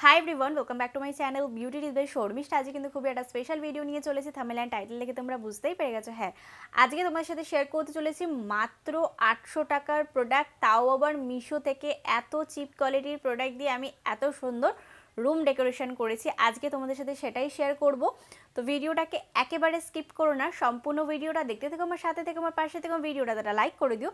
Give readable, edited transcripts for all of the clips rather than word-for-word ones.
High everyone, welcome back to my channel beauty tips by Sharmistha. আজকে কিন্তু খুবই একটা স্পেশাল ভিডিও নিয়ে চলেছি। থাম্বনেল এন্ড টাইটেল দেখে তোমরা বুঝতেই পেরে গেছো। হ্যাঁ, আজকে তোমার সাথে শেয়ার করতে চলেছি মাত্র 800 টাকার প্রোডাক্ট, তাও আবার মিশো থেকে। এত চিপ কোয়ালিটির প্রোডাক্ট দিয়ে আমি এত সুন্দর রুম ডেকোরেশন করেছি। আজকে তোমাদের সাথে সেটাই শেয়ার করব। তো ভিডিওটাকে একেবারে স্কিপ করো না, সম্পূর্ণ ভিডিওটা দেখতে থেকো, আমার সাথে থেকে, আমার পাশে থেকে। ভিডিওটা লাইক করে দিও।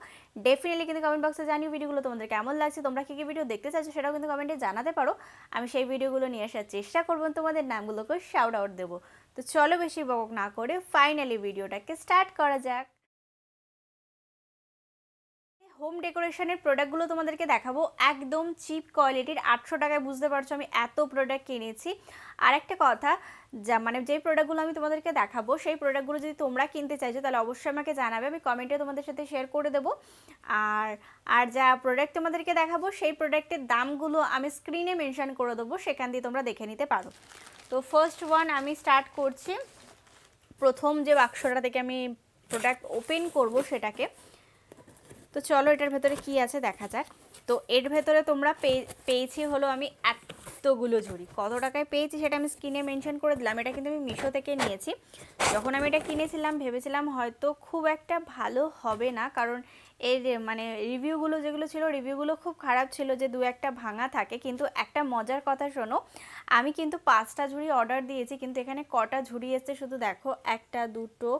ডেফিনেটলি কিন্তু কমেন্ট বক্সে জানিও ভিডিওগুলো তোমাদের কেমন লাগছে, তোমরা কী কী ভিডিও দেখতে চাইছো সেটাও কিন্তু কমেন্টে জানাতে পারো। আমি সেই ভিডিওগুলো নিয়ে আসার চেষ্টা করবো, তোমাদের নামগুলোকে শাউট আউট দেবো। তো চলো বেশি বক না করে ফাইনালি ভিডিওটাকে স্টার্ট করা যাক। হোম ডেকোরেশনের প্রোডাক্টগুলো তোমাদেরকে দেখাবো একদম চিপ কোয়ালিটির। 800 টাকায়, বুঝতে পারছো আমি এত প্রোডাক্ট কিনেছি। আর একটা কথা, যেই প্রোডাক্টগুলো আমি তোমাদেরকে দেখাবো সেই প্রোডাক্টগুলো যদি তোমরা কিনতে চাইছো তাহলে অবশ্যই আমাকে জানাবে, আমি কমেন্টে তোমাদের সাথে শেয়ার করে দেবো। আর আর যা প্রোডাক্ট তোমাদেরকে দেখাবো সেই প্রোডাক্টের দামগুলো আমি স্ক্রিনে মেনশন করে দেবো, সেখান দিয়ে তোমরা দেখে নিতে পারো। তো ফার্স্ট ওয়ান আমি স্টার্ট করছি। প্রথম যে বাক্সটা থেকে আমি প্রোডাক্ট ওপেন করব সেটাকে। তো চলো এটার ভেতরে কি আছে দেখা যাক। তো এর ভেতরে তোমরা পেয়েছি হলো আমি এতগুলো ঝুড়ি। কত টাকায় পেয়েছি সেটা আমি স্ক্রিনে মেনশন করে দিলাম। এটা কিন্তু আমি মিশো থেকে নিয়েছি। যখন আমি এটা কিনেছিলাম ভেবেছিলাম হয়তো খুব একটা ভালো হবে না, কারণ এর রিভিউগুলো যেগুলো ছিল, রিভিউগুলো খুব খারাপ ছিল, যে দু একটা ভাঙা থাকে। কিন্তু একটা মজার কথা শোনো, আমি কিন্তু 5টা ঝুড়ি অর্ডার দিয়েছি, কিন্তু এখানে কটা ঝুড়ি এসছে শুধু দেখো। একটা, দুটো,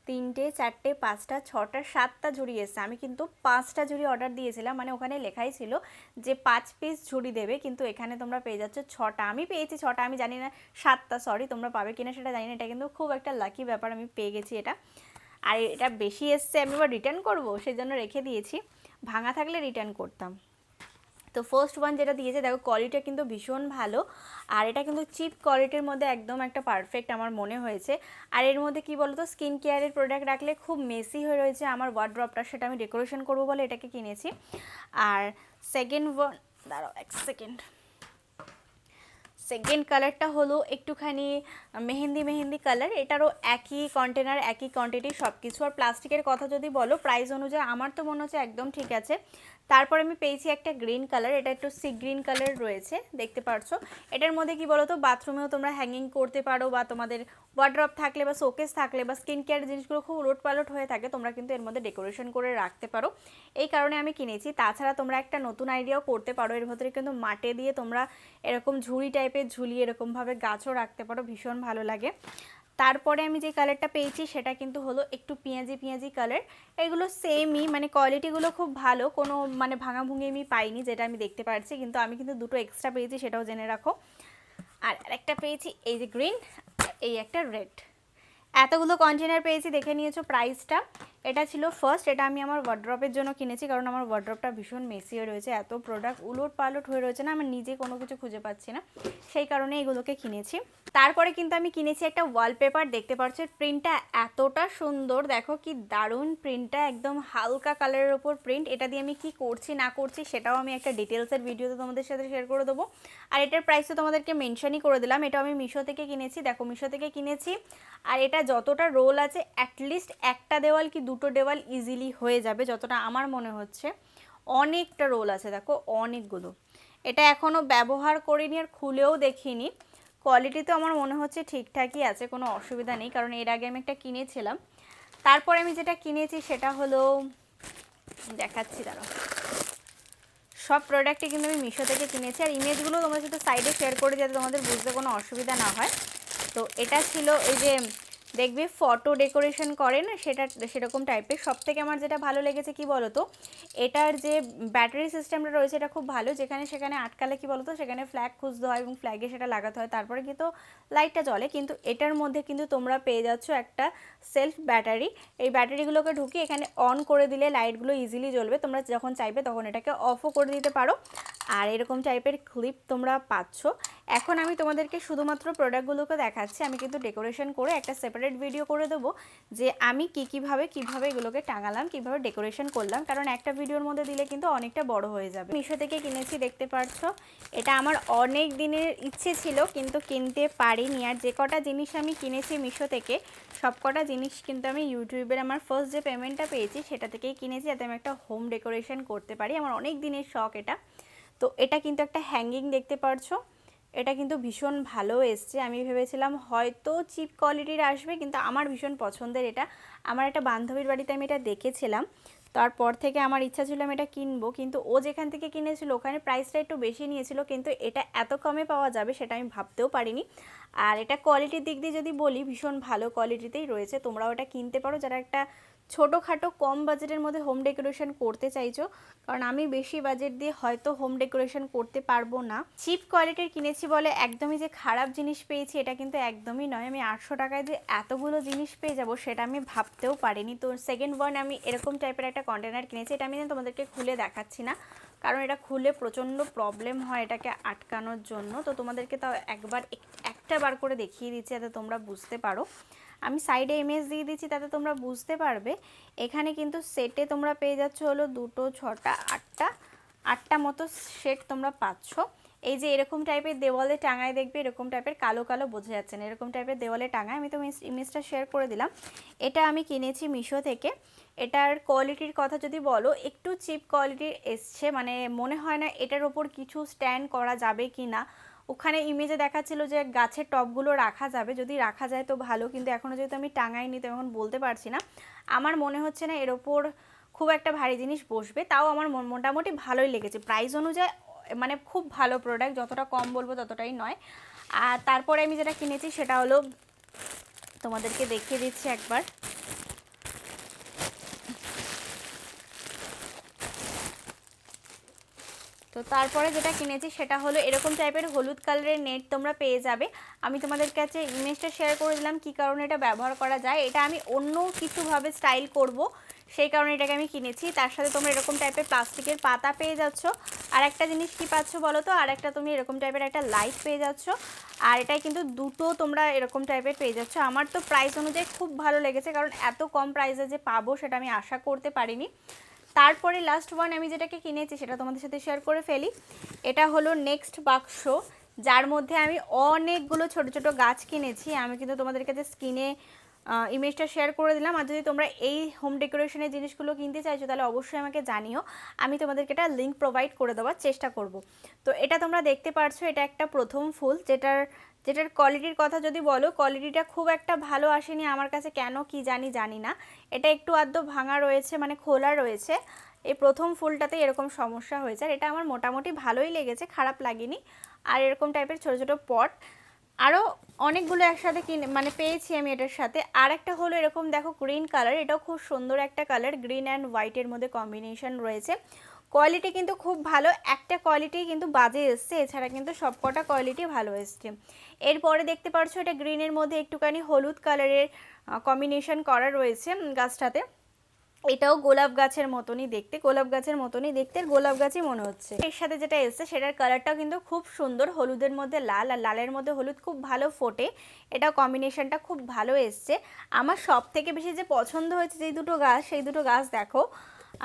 তিনটে, চারটে, পাঁচটা, ছটা, 7টা ঝুড়ি এসছে। আমি কিন্তু 5টা ঝুড়ি অর্ডার দিয়েছিলাম, ওখানে লেখাই ছিল যে 5 পিস ঝুড়ি দেবে, কিন্তু এখানে তোমরা পেয়ে যাচ্ছ 6টা। আমি পেয়েছি 6টা, আমি জানি না 7টা, সরি, তোমরা পাবে কিনা সেটা জানি না। এটা কিন্তু খুব একটা লাকি ব্যাপার, আমি পেয়ে গেছি এটা। আর এটা বেশি এসছে, আমি আবার রিটার্ন করবো সেই জন্য রেখে দিয়েছি, ভাঙা থাকলে রিটার্ন করতাম। তো ফার্স্ট ওয়ান যেটা দিয়েছে দেখো, কোয়ালিটিটা কিন্তু ভীষণ ভালো। আর এটা কিন্তু চিপ কোয়ালিটির মধ্যে একদম একটা পারফেক্ট আমার মনে হয়েছে। আর এর মধ্যে কি বলতো, স্কিন কেয়ারের প্রোডাক্ট রাখলে খুব মেসি হয়ে রয়েছে আমার ওয়ার্ড্রপটা, সেটা আমি ডেকোরেশন করবো বলে এটাকে কিনেছি। আর সেকেন্ড ওয়ান, দাঁড়াও এক সেকেন্ড, সেকেন্ড কালারটা হলো একটুখানি মেহেন্দি মেহেন্দি কালার। এটারও একই কন্টেনার, একই কোয়ান্টিটি সব কিছু। আর প্লাস্টিকের কথা যদি বলো প্রাইস অনুযায়ী আমার তো মনে হচ্ছে একদম ঠিক আছে। তারপর আমি পেয়েছি একটা গ্রিন কালার, এটা একটু সি গ্রিন কালার রয়েছে, দেখতে পারছো। এটার মধ্যে কি বলো তো, বাথরুমেও তোমরা হ্যাঙ্গিং করতে পারো, বা তোমাদের ওয়ার্ড্রপ থাকলে বা শোকেস থাকলে বা স্কিন কেয়ার জিনিসগুলো খুব উলট পালট হয়ে থাকে, তোমরা কিন্তু এর মধ্যে ডেকোরেশন করে রাখতে পারো। এই কারণে আমি কিনেছি। তাছাড়া তোমরা একটা নতুন আইডিয়াও করতে পারো, এর ভেতরে কিন্তু মাটে দিয়ে তোমরা এরকম ঝুড়ি টাইপের ঝুলিয়ে এরকমভাবে গাছও রাখতে পারো, ভীষণ ভালো লাগে। তারপরে আমি যে কালারটা পেয়েছি সেটা কিন্তু হলো একটু পেঁয়াজি পেঁয়াজি কালার। এগুলো সেমই, কোয়ালিটিগুলো খুব ভালো, কোনো ভাঙাভুঙি আমি পাইনি যেটা আমি দেখতে পাচ্ছি। কিন্তু আমি কিন্তু দুটো এক্সট্রা পেয়েছি, সেটাও জেনে রাখো। আর একটা পেয়েছি এই যে গ্রিন, এই একটা রেড। এতগুলো কন্টেনার পেয়েছি, দেখে নিয়েছো প্রাইসটা। এটা ছিল ফার্স্ট, এটা আমি আমার ওয়ার্ড্রপের জন্য কিনেছি, কারণ আমার ওয়ার্ড্রপটা ভীষণ মেসি হয়ে রয়েছে, এত প্রোডাক্ট উলট পালট হয়ে রয়েছে না, আমার নিজে কোনো কিছু খুঁজে পাচ্ছি না, সেই কারণে এগুলোকে কিনেছি। তারপরে কিন্তু আমি কিনেছি একটা ওয়ালপেপার, দেখতে পাচ্ছ প্রিন্টটা এতটা সুন্দর, দেখো কি দারুণ প্রিন্টটা, একদম হালকা কালারের ওপর প্রিন্ট। এটা দিয়ে আমি কি করছি না করছি সেটাও আমি একটা ডিটেলসের ভিডিওতে তোমাদের সাথে শেয়ার করে দেবো। আর এটার প্রাইসও তোমাদেরকে মেনশনই করে দিলাম। এটা আমি মিশো থেকে কিনেছি, দেখো মিশো থেকে কিনেছি। আর এটা যতটা রোল আছে অ্যাটলিস্ট একটা দেওয়াল কি দুটো দেওয়াল ইজিলি হয়ে যাবে, যতটা আমার মনে হচ্ছে। অনেকটা রোল আছে দেখো, অনেকগুলো। এটা এখনও ব্যবহার করিনি আর খুলেও দেখিনি। কোয়ালিটি তো আমার মনে হচ্ছে ঠিকঠাকই আছে, কোনো অসুবিধা নেই, কারণ এর আগে আমি একটা কিনেছিলাম। তারপরে আমি যেটা কিনেছি সেটা হলো, দেখাচ্ছি দাঁড়াও। সব প্রোডাক্টই কিন্তু আমি মিশো থেকে কিনেছি, আর ইমেজগুলো তোমাদের সাথে সাইডে শেয়ার করে যাতে তোমাদের বুঝতে কোনো অসুবিধা না হয়। তো এটা ছিল এই যে দেখবে ফটো ডেকোরেশন করে না, সেরকম টাইপের। সব থেকে আমার যেটা ভালো লেগেছে কি বলো তো, এটার যে ব্যাটারি সিস্টেমটা রয়েছে এটা খুব ভালো। যেখানে সেখানে আটকালে কি বলো তো, সেখানে ফ্ল্যাগ খুঁজতে হয় এবং ফ্ল্যাগে সেটা লাগাতে হয়, তারপরে কিন্তু লাইটটা জ্বলে। কিন্তু এটার মধ্যে কিন্তু তোমরা পেয়ে যাচ্ছ একটা সেলফ ব্যাটারি। এই ব্যাটারিগুলোকে ঢুকিয়ে এখানে অন করে দিলে লাইটগুলো ইজিলি জ্বলবে, তোমরা যখন চাইবে তখন এটাকে অফও করে দিতে পারো। আর এরকম টাইপের ক্লিপ তোমরা পাচ্ছ। এখন আমি তোমাদেরকে শুধুমাত্র প্রোডাক্টগুলোকে দেখাচ্ছি, আমি কিন্তু ডেকোরেশন করে একটা সেপারেট ভিডিও করে দেবো যে আমি কিভাবে এগুলোকে টাঙালাম, কিভাবে ডেকোরেশন করলাম, কারণ একটা ভিডিওর মধ্যে দিলে কিন্তু অনেকটা বড় হয়ে যাবে। মিশো থেকে কিনেছি, দেখতে পাচ্ছ। এটা আমার অনেক দিনের ইচ্ছে ছিল কিন্তু কিনতে পারিনি। আর যে কটা জিনিস আমি কিনেছি মিশো থেকে, সব কটা জিনিস কিন্তু আমি ইউটিউবের আমার ফার্স্ট যে পেমেন্টটা পেয়েছি সেটা থেকেই কিনেছি, যাতে আমি একটা হোম ডেকোরেশন করতে পারি। আমার অনেক দিনের শখ এটা। তো এটা কিন্তু একটা হ্যাঙ্গিং, দেখতে পাচ্ছ, এটা কিন্তু ভীষণ ভালো এসছে। আমি ভেবেছিলাম হয়তো চিপ কোয়ালিটির আসবে, কিন্তু আমার ভীষণ পছন্দের এটা। আমার একটা বান্ধবীর বাড়িতে আমি এটা দেখেছিলাম, তারপর থেকে আমার ইচ্ছা ছিল আমি এটা কিনবো, কিন্তু ও যেখান থেকে কিনেছিল ওখানে প্রাইসটা একটু বেশি নিয়েছিল, কিন্তু এটা এত কমে পাওয়া যাবে সেটা আমি ভাবতেও পারিনি। আর এটা কোয়ালিটির দিক দিয়ে যদি বলি, ভীষণ ভালো কোয়ালিটিতেই রয়েছে। তোমরাও এটা কিনতে পারো যারা একটা ছোটোখাটো কম বাজেটের মধ্যে হোম ডেকোরেশন করতে চাইছো, কারণ আমি বেশি বাজেট দিয়ে হয়তো হোম ডেকোরেশন করতে পারবো না। চিপ কোয়ালিটির কিনেছি বলে একদমই যে খারাপ জিনিস পেয়েছি এটা কিন্তু একদমই নয়। আমি 800 টাকায় যে এতগুলো জিনিস পেয়ে যাব সেটা আমি ভাবতেও পারিনি। তো সেকেন্ড ওয়ান আমি এরকম টাইপের একটা কন্টেনার কিনেছি। এটা আমি তোমাদেরকে খুলে দেখাচ্ছি না, কারণ এটা খুলে প্রচণ্ড প্রবলেম হয় এটাকে আটকানোর জন্য। তো তোমাদেরকে তাও একটা বার করে দেখিয়ে দিচ্ছি যাতে তোমরা বুঝতে পারো। আমি সাইডে ইমেজ দিয়ে দিচ্ছি তাতে তোমরা বুঝতে পারবে। এখানে কিন্তু সেটে তোমরা পেয়ে যাচ্ছ হলো 2, 6, 8টা মতো সেট তোমরা পাচ্ছ। এই যে এরকম টাইপের দেওয়ালে টাঙায় দেখবে, এরকম টাইপের কালো কালো বোঝা যাচ্ছে না, এরকম টাইপের দেওয়ালে টাঙায়। আমি তো ইমেজটা শেয়ার করে দিলাম। এটা আমি কিনেছি মিশো থেকে। এটার কোয়ালিটির কথা যদি বলো, একটু চিপ কোয়ালিটির এসছে, মানে মনে হয় না এটার ওপর কিছু স্ট্যান্ড করা যাবে কি না। ওখানে ইমেজে দেখাচ্ছিল যে গাছের টবগুলো রাখা যাবে, যদি রাখা যায় তো ভালো, কিন্তু এখনও যেহেতু আমি টাঙাইনি তো এখন বলতে পারছি না। আমার মনে হচ্ছে না এর ওপর খুব একটা ভারী জিনিস বসবে। তাও আমার মোটামুটি ভালোই লেগেছে প্রাইস অনুযায়ী, মানে খুব ভালো প্রোডাক্ট, যতটা কম বলবো ততটাই নয়। আর তারপরে আমি যেটা কিনেছি সেটা হলো, তোমাদেরকে দেখিয়ে দিচ্ছি একবার। তো তারপরে যেটা কিনেছি সেটা হলো এরকম টাইপের হলুদ কালারের নেট তোমরা পেয়ে যাবে। আমি তোমাদের কাছে ইমেজটা শেয়ার করে দিলাম কী কারণে এটা ব্যবহার করা যায়। এটা আমি অন্য কিছুভাবে স্টাইল করব, সেই কারণে এটাকে আমি কিনেছি। তার সাথে তোমরা এরকম টাইপের প্লাস্টিকের পাতা পেয়ে যাচ্ছ। আর একটা জিনিস কি পাচ্ছ বলো তো, আর একটা তুমি এরকম টাইপের একটা লাইট পেয়ে যাচ্ছ। আর এটাই কিন্তু দুটো তোমরা এরকম টাইপের পেয়ে যাচ্ছ। আমার তো প্রাইস অনুযায়ী খুব ভালো লেগেছে, কারণ এত কম প্রাইসে যে পাবো সেটা আমি আশা করতে পারিনি। তারপরে লাস্ট ওয়ান আমি যেটাকে কিনেছি সেটা তোমাদের সাথে শেয়ার করে ফেলি। এটা হলো নেক্সট বাক্স, যার মধ্যে আমি অনেকগুলো ছোট ছোট গাছ কিনেছি। আমি কিন্তু তোমাদের কাছে স্ক্রিনে ইমেজটা শেয়ার করে দিলাম। আর যদি তোমরা এই হোম ডেকোরেশনের জিনিসগুলো কিনতে চাইছো তাহলে অবশ্যই আমাকে জানিও, আমি তোমাদেরকে এটা লিঙ্ক প্রোভাইড করে দেওয়ার চেষ্টা করব। তো এটা তোমরা দেখতে পারছো, এটা একটা প্রথম ফুল, যেটার কোয়ালিটির কথা যদি বলো, কোয়ালিটিটা খুব একটা ভালো আসেনি আমার কাছে, কেন কি জানি না। এটা একটু আধটু ভাঙা রয়েছে, মানে খোলা রয়েছে। এই প্রথম ফুলটাতে এরকম সমস্যা হয়েছে। আর এটা আমার মোটামুটি ভালোই লেগেছে, খারাপ লাগেনি। আর এরকম টাইপের ছোট ছোট পট আরও অনেকগুলো একসাথে মানে পেয়েছি আমি এটার সাথে। আর একটা হলো এরকম দেখো গ্রিন কালার, এটাও খুব সুন্দর একটা কালার, গ্রিন অ্যান্ড হোয়াইটের মধ্যে কম্বিনেশন রয়েছে। কোয়ালিটি কিন্তু খুব ভালো, একটা কোয়ালিটি কিন্তু বাজে এসছে, এছাড়া কিন্তু সবকটা কোয়ালিটি ভালো এসছে। এরপরে দেখতে পাচ্ছ এটা গ্রিনের মধ্যে একটুখানি হলুদ কালারের কম্বিনেশন করা রয়েছে গাছটাতে। এটাও গোলাপ গাছের মতনই দেখতে, গোলাপ গাছের মতনই দেখতে, গোলাপ গাছই মনে হচ্ছে। এর সাথে যেটা এসছে সেটার কালারটাও কিন্তু খুব সুন্দর, হলুদের মধ্যে লাল আর লালের মধ্যে হলুদ, খুব ভালো ফোটে। এটা কম্বিনেশনটা খুব ভালো এসছে। আমার সব থেকে বেশি যে পছন্দ হয়েছে যেই দুটো গাছ, সেই দুটো গাছ দেখো।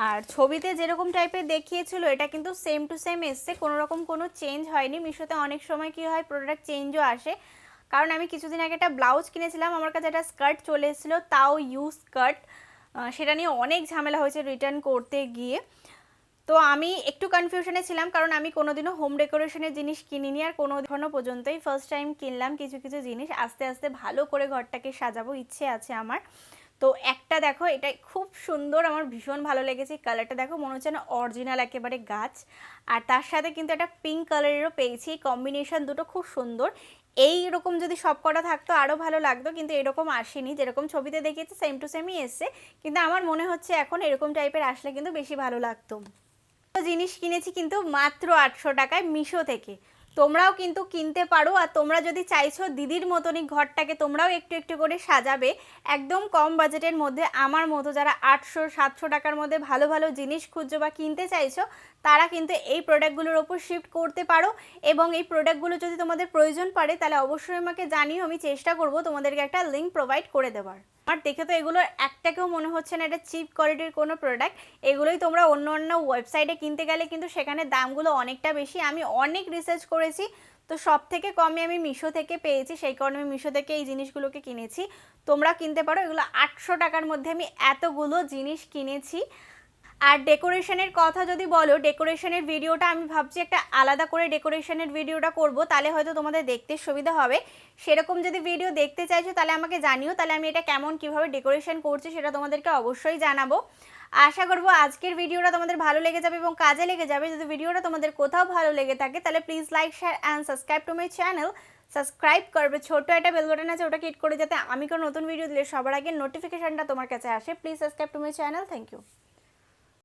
আর ছবিতে যেরকম টাইপের দেখিয়েছিল এটা কিন্তু সেম টু সেম এসছে, কোনো রকম কোনো চেঞ্জ হয়নি। মিশোতে অনেক সময় কি হয়, প্রোডাক্ট চেঞ্জও আসে। কারণ আমি কিছুদিন আগে একটা ব্লাউজ কিনেছিলাম, আমার কাছে একটা স্কার্ট চলে এসেছিলো, তাও ইউজ স্কার্ট। সেটা নিয়ে অনেক ঝামেলা হয়েছে রিটার্ন করতে গিয়ে। তো আমি একটু কনফিউশনে ছিলাম, কারণ আমি কোনোদিনও হোম ডেকোরেশনের জিনিস কিনিনি, আর এখনো পর্যন্তই ফার্স্ট টাইম কিনলাম কিছু কিছু জিনিস। আস্তে আস্তে ভালো করে ঘরটাকে সাজাবো ইচ্ছে আছে আমার। তো একটা দেখো, এটা খুব সুন্দর, আমার ভীষণ ভালো লেগেছে। কালারটা দেখো, মনে হচ্ছে না অরিজিনাল একেবারে গাছ। আর তার সাথে কিন্তু একটা পিঙ্ক কালারেরও পেয়েছি, কম্বিনেশন দুটো খুব সুন্দর। এই রকম যদি সব কটা থাকতো আরও ভালো লাগতো, কিন্তু এরকম আসেনি। যেরকম ছবিতে দেখিয়েছে সেম টু সেমই এসছে, কিন্তু আমার মনে হচ্ছে এখন এরকম টাইপের আসলে কিন্তু বেশি ভালো লাগতো। জিনিস কিনেছি কিন্তু মাত্র 800 টাকায় মিশো থেকে। তোমরাও কিন্তু কিনতে পারো। আর তোমরা যদি চাইছো দিদির মতনই ঘরটাকে তোমরাও একটু একটু করে সাজাবে একদম কম বাজেটের মধ্যে, আমার মতো যারা 800-700 টাকার মধ্যে ভালো ভালো জিনিস খুঁজছো বা কিনতে চাইছো, তারা কিন্তু এই প্রোডাক্টগুলোর ওপর শিফট করতে পারো। এবং এই প্রোডাক্টগুলো যদি তোমাদের প্রয়োজন পড়ে তাহলে অবশ্যই আমাকে জানিও, আমি চেষ্টা করব তোমাদেরকে একটা লিঙ্ক প্রোভাইড করে দেওয়ার। আমার দেখে তো এগুলোর একটাকেও মনে হচ্ছে না এটা চিপ কোয়ালিটির কোনো প্রোডাক্ট। এগুলোই তোমরা অন্য অন্য ওয়েবসাইটে কিনতে গেলে কিন্তু সেখানে দামগুলো অনেকটা বেশি। আমি অনেক রিসার্চ করেছি, তো সব থেকে কমে আমি মিশো থেকে পেয়েছি, সেই কারণে আমি মিশো থেকে এই জিনিসগুলোকে কিনেছি। তোমরা কিনতে পারো, এগুলো 800 টাকার মধ্যে আমি এতগুলো জিনিস কিনেছি। আর ডেকোরেশনের কথা যদি বলো, ডেকোরেশনের ভিডিওটা আমি ভাবছি একটা আলাদা করে ডেকোরেশনের ভিডিওটা করব, তাহলে হয়তো তোমাদের দেখতে সুবিধা হবে। সেরকম যদি ভিডিও দেখতে চাইছো তাহলে আমাকে জানিও, তাহলে আমি এটা কেমন কিভাবে ডেকোরেশন করছি সেটা তোমাদেরকে অবশ্যই জানাবো। আশা করবো আজকের ভিডিওটা তোমাদের ভালো লেগে যাবে এবং কাজে লেগে যাবে। যদি ভিডিওটা তোমাদের কোথাও ভালো লেগে থাকে তাহলে please like share and subscribe to my channel. Subscribe করবে, ছোট্ট একটা বেল বাটন আছে, ওটা ক্লিক করে যাতে আমি কোনো নতুন ভিডিও দিলে সবার আগে নোটিফিকেশনটা তোমার কাছে আসে। Please subscribe to my channel. Thank you.